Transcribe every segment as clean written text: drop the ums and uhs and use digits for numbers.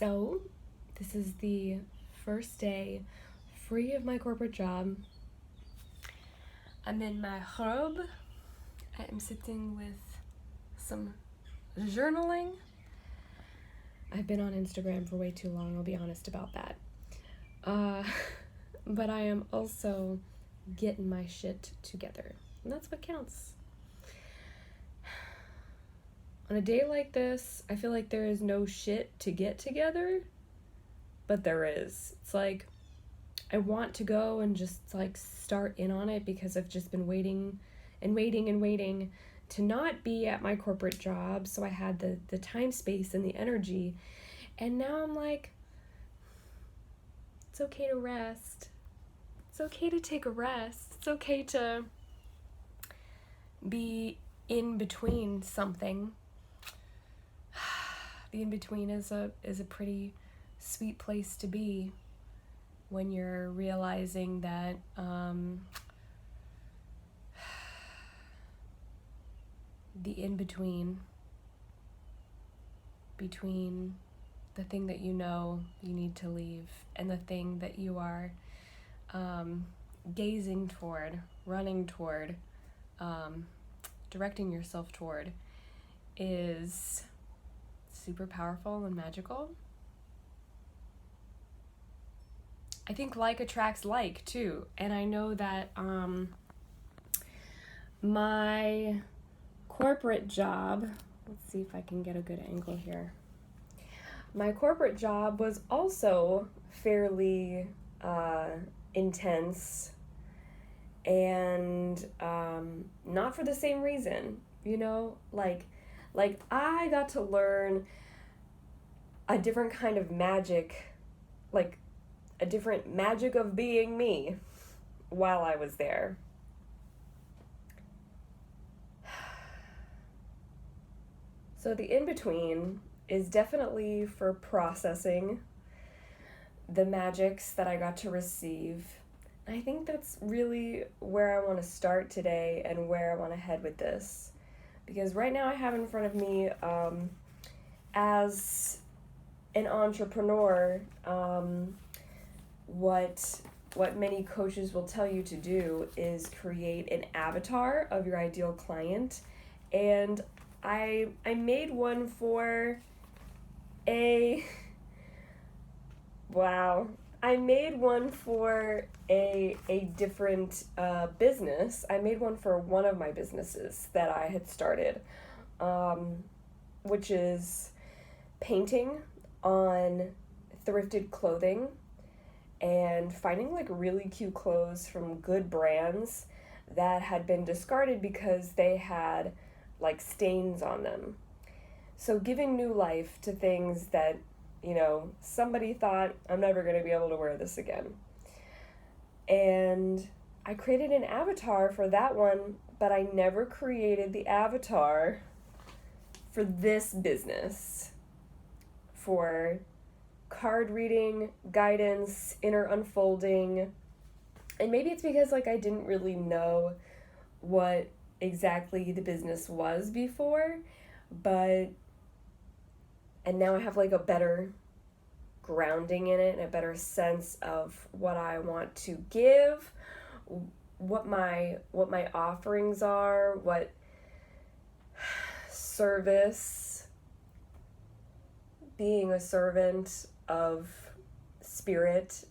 So, this is the first day free of my corporate job. I'm in my robe. I am sitting with some journaling. I've been on Instagram for way too long, I'll be honest about that. But I am also getting my shit together, and that's what counts. On a day like this, I feel like there is no shit to get together, but there is. It's like, I want to go and just like start in on it because I've just been waiting to not be at my corporate job, so I had the time, space, and the energy, and now I'm like, it's okay to rest. It's okay to take a rest. It's okay to be in between something. The in-between is a pretty sweet place to be when you're realizing that the in-between between the thing that you know you need to leave and the thing that you are gazing toward, running toward, directing yourself toward is super powerful and magical. I think like attracts like too, and I know that my corporate job, let's see if I can get a good angle here. My corporate job was also fairly intense, and not for the same reason, you know, like I got to learn a different kind of magic, like a different magic of being me while I was there. So the in-between is definitely for processing the magics that I got to receive. I think that's really where I want to start today and where I want to head with this. Because right now I have in front of me, as an entrepreneur, what many coaches will tell you to do is create an avatar of your ideal client. And I made one for a different business. I made one for one of my businesses that I had started, which is painting on thrifted clothing and finding like really cute clothes from good brands that had been discarded because they had like stains on them. So giving new life to things that, you know, somebody thought, I'm never going to be able to wear this again. And I created an avatar for that one, but I never created the avatar for this business, for card reading, guidance, inner unfolding. And maybe it's because like I didn't really know what exactly the business was before, and now I have like a better grounding in it and a better sense of what I want to give, what my offerings are, what service, being a servant of spirit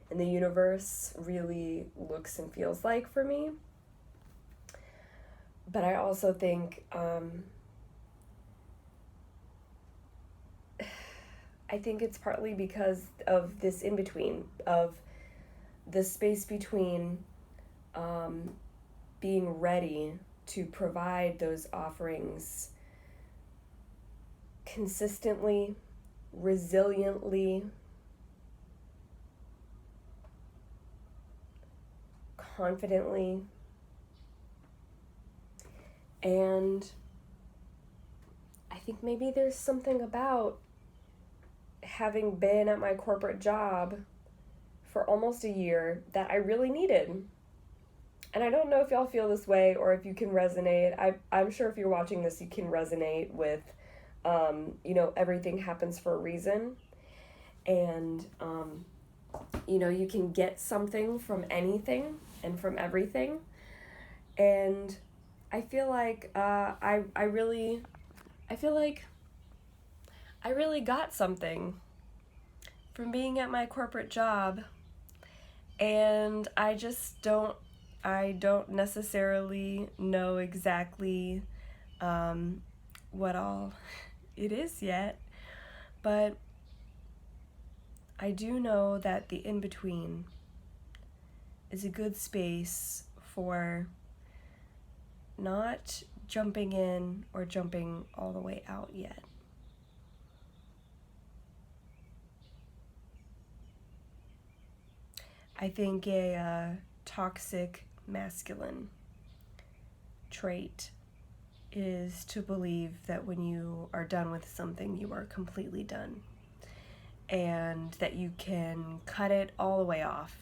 and the universe really looks and feels like for me. But I also think it's partly because of this in-between, of the space between being ready to provide those offerings consistently, resiliently, confidently, and I think maybe there's something about having been at my corporate job for almost a year that I really needed. And I don't know if y'all feel this way or if you can resonate. I'm sure if you're watching this, you can resonate with, everything happens for a reason. And, you can get something from anything and from everything. And I feel like I really got something from being at my corporate job, and I don't necessarily know exactly what all it is yet, but I do know that the in-between is a good space for not jumping in or jumping all the way out yet. I think a toxic masculine trait is to believe that when you are done with something, you are completely done, and that you can cut it all the way off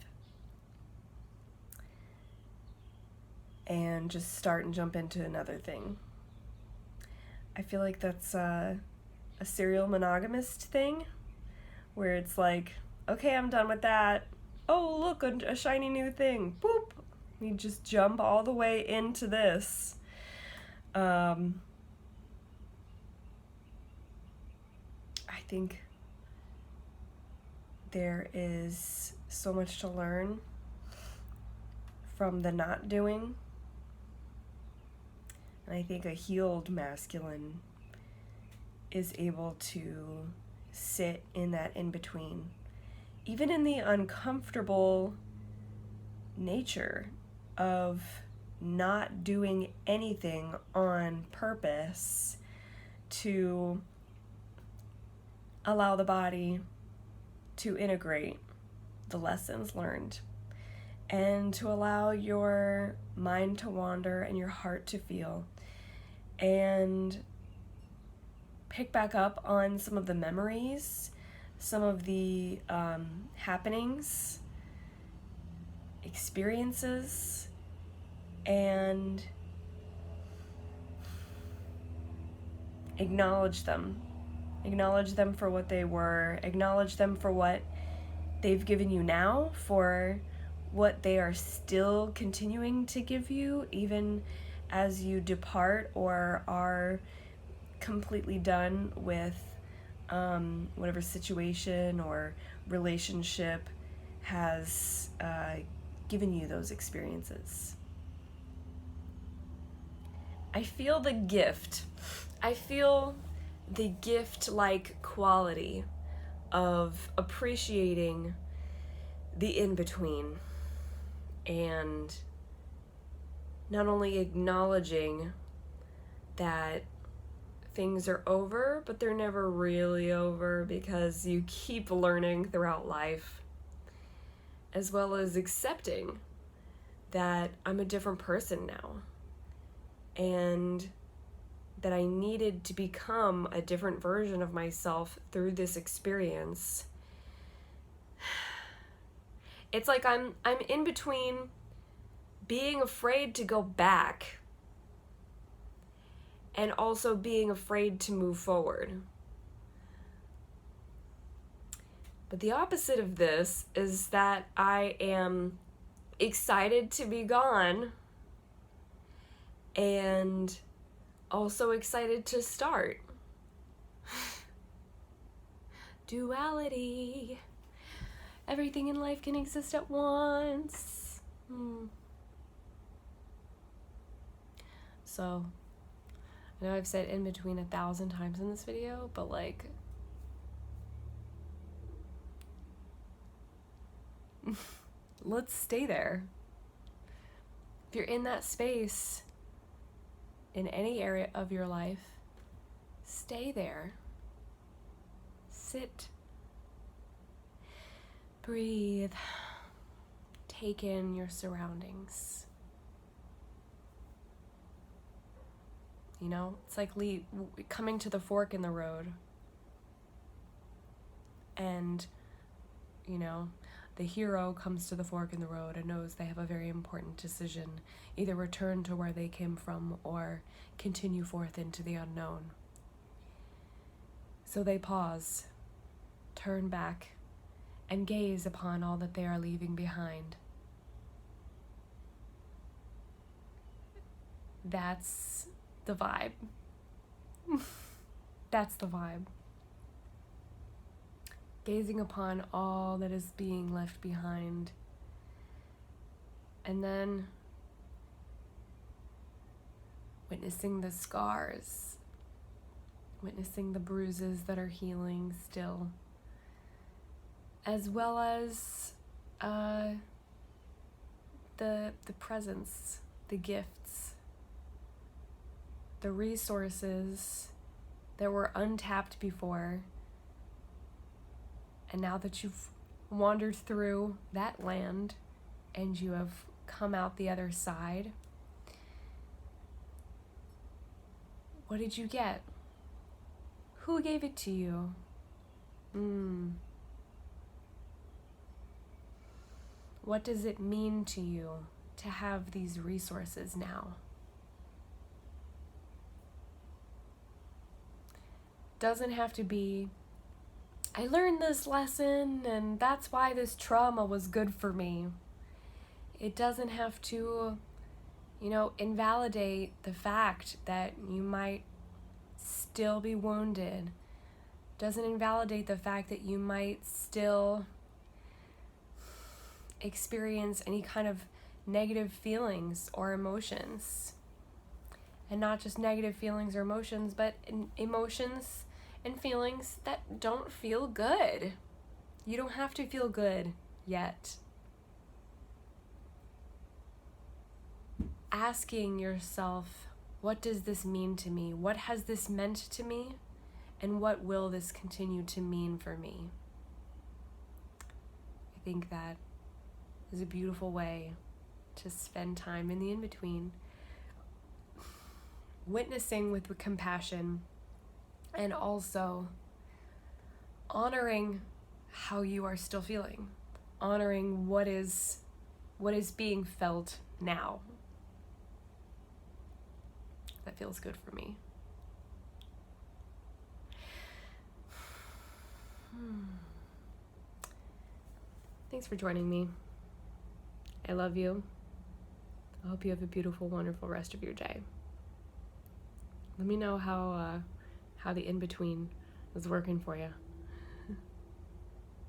and just start and jump into another thing. I feel like that's a serial monogamist thing, where it's like, okay, I'm done with that. Oh, look, a shiny new thing. Boop. You just jump all the way into this. I think there is so much to learn from the not doing. And I think a healed masculine is able to sit in that in-between, even in the uncomfortable nature of not doing anything on purpose to allow the body to integrate the lessons learned, and to allow your mind to wander and your heart to feel, and pick back up on some of the memories, some of the happenings, experiences, and acknowledge them. Acknowledge them for what they were. Acknowledge them for what they've given you now, for what they are still continuing to give you, even as you depart or are completely done with whatever situation or relationship has given you those experiences. I feel the gift. I feel the gift-like quality of appreciating the in-between, and not only acknowledging that things are over, but they're never really over, because you keep learning throughout life, as well as accepting that I'm a different person now, and that I needed to become a different version of myself through this experience. It's like I'm in between being afraid to go back and also being afraid to move forward. But the opposite of this is that I am excited to be gone and also excited to start. Duality. Everything in life can exist at once. So, I know I've said in between 1,000 times in this video, but like, let's stay there. If you're in that space in any area of your life, stay there. Sit. Breathe. Take in your surroundings. You know, it's like coming to the fork in the road. And, you know, the hero comes to the fork in the road and knows they have a very important decision. Either return to where they came from or continue forth into the unknown. So they pause, turn back and gaze upon all that they are leaving behind. That's the vibe. That's the vibe. Gazing upon all that is being left behind. And then witnessing the scars, witnessing the bruises that are healing still, as well as the presents, the gifts, the resources that were untapped before. And now that you've wandered through that land and you have come out the other side, what did you get? Who gave it to you? What does it mean to you to have these resources now? Doesn't have to be, I learned this lesson and that's why this trauma was good for me. It doesn't have to, invalidate the fact that you might still be wounded. Doesn't invalidate the fact that you might still experience any kind of negative feelings or emotions. And not just negative feelings or emotions, but emotions and feelings that don't feel good. You don't have to feel good yet. Asking yourself, what does this mean to me? What has this meant to me? And what will this continue to mean for me? I think that is a beautiful way to spend time in the in-between, witnessing with compassion, and also honoring how you are still feeling, honoring what is being felt now. That feels good for me. Thanks for joining me. I love you. I hope you have a beautiful, wonderful rest of your day. Let me know how the in-between is working for you.